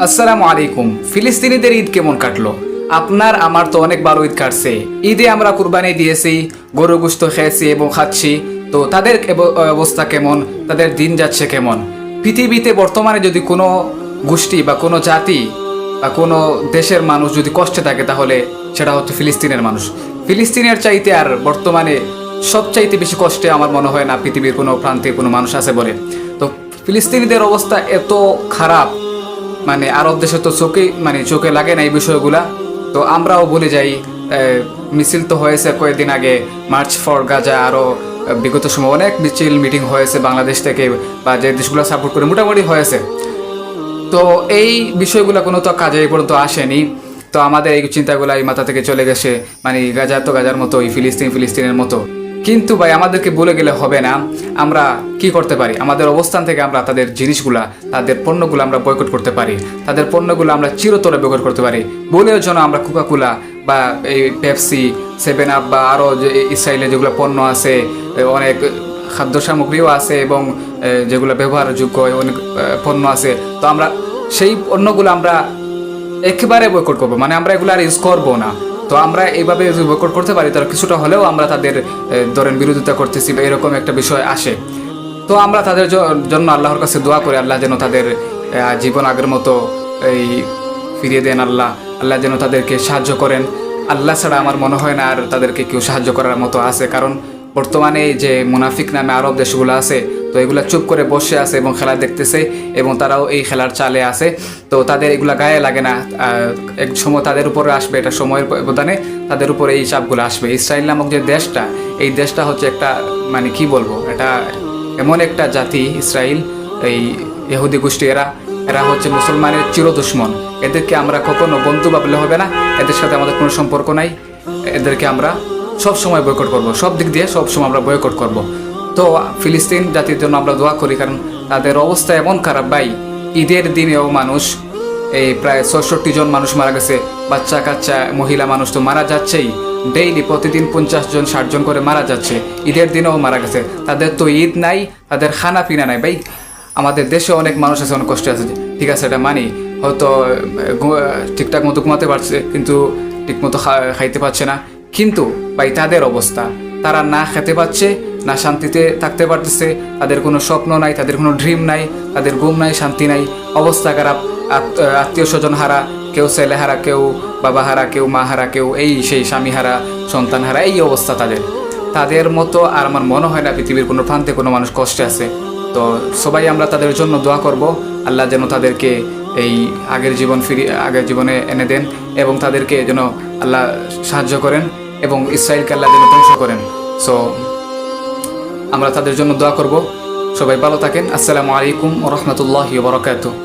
আসসালামু আলাইকুম। ফিলিস্তিনিদের ঈদ কেমন কাটলো? আপনার আমার তো অনেক ভালো ঈদ কাটছে। ঈদে আমরা কুরবানি দিয়েছি, গরু গোশত খেয়েছি এবং খাচ্ছি। তো তাদের অবস্থা কেমন, তাদের দিন যাচ্ছে কেমন? পৃথিবীতে বর্তমানে যদি কোনো গোষ্ঠী বা কোনো জাতি বা কোনো দেশের মানুষ যদি কষ্টে থাকে, তাহলে সেটা হচ্ছে ফিলিস্তিনের মানুষ। ফিলিস্তিনের চাইতে আর বর্তমানে সবচাইতে বেশি কষ্টে আমার মনে হয় না পৃথিবীর কোনো প্রান্তে কোনো মানুষ আছে বলে। তো ফিলিস্তিনিদের অবস্থা এত খারাপ, মানে আরব দেশে তো চোখে লাগে না এই বিষয়গুলা। তো আমরাও ভুলে যাই। মিছিল তো হয়েছে কয়েকদিন আগে, মার্চ ফর গাজা, আরও বিগত সময় অনেক মিটিং হয়েছে বাংলাদেশ থেকে বা যে দেশগুলো সাপোর্ট করে মোটামুটি হয়েছে। তো এই বিষয়গুলো কোনো তো কাজে এই পর্যন্ত আসেনি। তো আমাদের এই চিন্তাগুলো এই মাথা থেকে চলে গেছে, মানে গাজা তো গাজার মতো, ফিলিস্তিনের মতো। কিন্তু ভাই, আমাদেরকে বলে গেলে হবে না। আমরা কি করতে পারি? আমাদের অবস্থান থেকে আমরা তাদের জিনিসগুলা, তাদের পণ্যগুলো আমরা বয়কট করতে পারি। তাদের পণ্যগুলো আমরা চিরতরে বয়কট করতে পারি। বলেও জন্য আমরা কোকাকোলা বা এই পেপসি, 7 আপ বা আরও যে ইসরায়েলে যেগুলো পণ্য আছে, অনেক খাদ্য সামগ্রীও আছে এবং যেগুলো ব্যবহারযোগ্য অনেক পণ্য আছে। তো আমরা সেই পণ্যগুলো আমরা একেবারে বয়কট করবো, মানে আমরা এগুলো আর ইউজ করবো না। তো আমরা এইভাবে যদি বয়কট করতে পারি, তাহলে কিছুটা হলেও আমরা তাদের ধরেন বিরোধিতা করতেছি বা এরকম একটা বিষয় আসে। তো আমরা তাদের জন্য আল্লাহর কাছে দোয়া করি, আল্লাহ যেন তাদের জীবন আগের মতো এই ফিরিয়ে দেন। আল্লাহ যেন তাদেরকে সাহায্য করেন। আল্লাহ ছাড়া আমার মনে হয় না আর তাদেরকে কেউ সাহায্য করার মতো আছে। কারণ বর্তমানে যে মুনাফিক নামে আরব দেশগুলো আছে, তো এগুলা চুপ করে বসে আছে এবং খেলা দেখতেছে এবং তারাও এই খেলার চালে আছে। তো তাদের এগুলা গায়ে লাগে না। এক সময় তাদের উপরে আসবে, এটা সময়ের ব্যবধানে তাদের উপরে এই চাপগুলো আসবে। ইসরায়েল নামক যে দেশটা, এই দেশটা হচ্ছে একটা, মানে কি বলবো, এটা এমন একটা জাতি ইসরায়েল, এই ইহুদি গোষ্ঠী, এরা হচ্ছে মুসলমানের চিরদুশ্মন। এদেরকে আমরা কখনো বন্ধু ভাবলে হবে না। এদের সাথে আমাদের কোনো সম্পর্ক নাই। এদেরকে আমরা সব সময় বয়কট করব, সব দিক দিয়ে সব সময় আমরা বয়কট করব। তো ফিলিস্তিন জাতির জন্য আমরা দোয়া করি, কারণ তাদের অবস্থা এমন খারাপ ভাই। ঈদের দিনেও মানুষ, এই প্রায় 66 জন মানুষ মারা গেছে। বাচ্চা কাচ্চা মহিলা মানুষ তো মারা যাচ্ছেই। ডেইলি প্রতিদিন 50 জন 60 জন করে মারা যাচ্ছে। ঈদের দিনেও মারা গেছে। তাদের তো ঈদ নাই, তাদের খানা পিনা নাই ভাই। আমাদের দেশে অনেক মানুষ আছে, অনেক কষ্টে আছে, ঠিক আছে, এটা মানি। হয়তো ঠিকঠাক মতো ঘুমাতে পারছে, কিন্তু ঠিক মতো খাইতে পারছে না। কিন্তু ভাই, তাদের অবস্থা, তারা না খেতে পাচ্ছে, না শান্তিতে থাকতে পারতেছে। তাদের কোনো স্বপ্ন নাই, তাদের কোনো ড্রিম নাই, তাদের ঘুম নাই, শান্তি নাই, অবস্থা খারাপ। আত্মীয় স্বজন হারা, কেউ ছেলে হারা, কেউ বাবা হারা, কেউ মা হারা, কেউ এই সেই স্বামী হারা, সন্তান হারা, এই অবস্থা তাদের মতো আর আমার মনে হয় না পৃথিবীর কোনো প্রান্তে কোনো মানুষ কষ্টে আছে। তো সবাই আমরা তাদের জন্য দোয়া করব, আল্লাহ যেন তাদেরকে এই আগের জীবনে এনে দেন এবং তাদেরকে যেন আল্লাহ সাহায্য করেন এবং ইসরায়েলকে আল্লাহ যেন ধ্বংস করেন। সো আমরা তাদের জন্য দোয়া করব। সবাই ভালো থাকেন। আসসালামু আলাইকুম ওয়া রাহমাতুল্লাহি ওয়া বারাকাতুহু।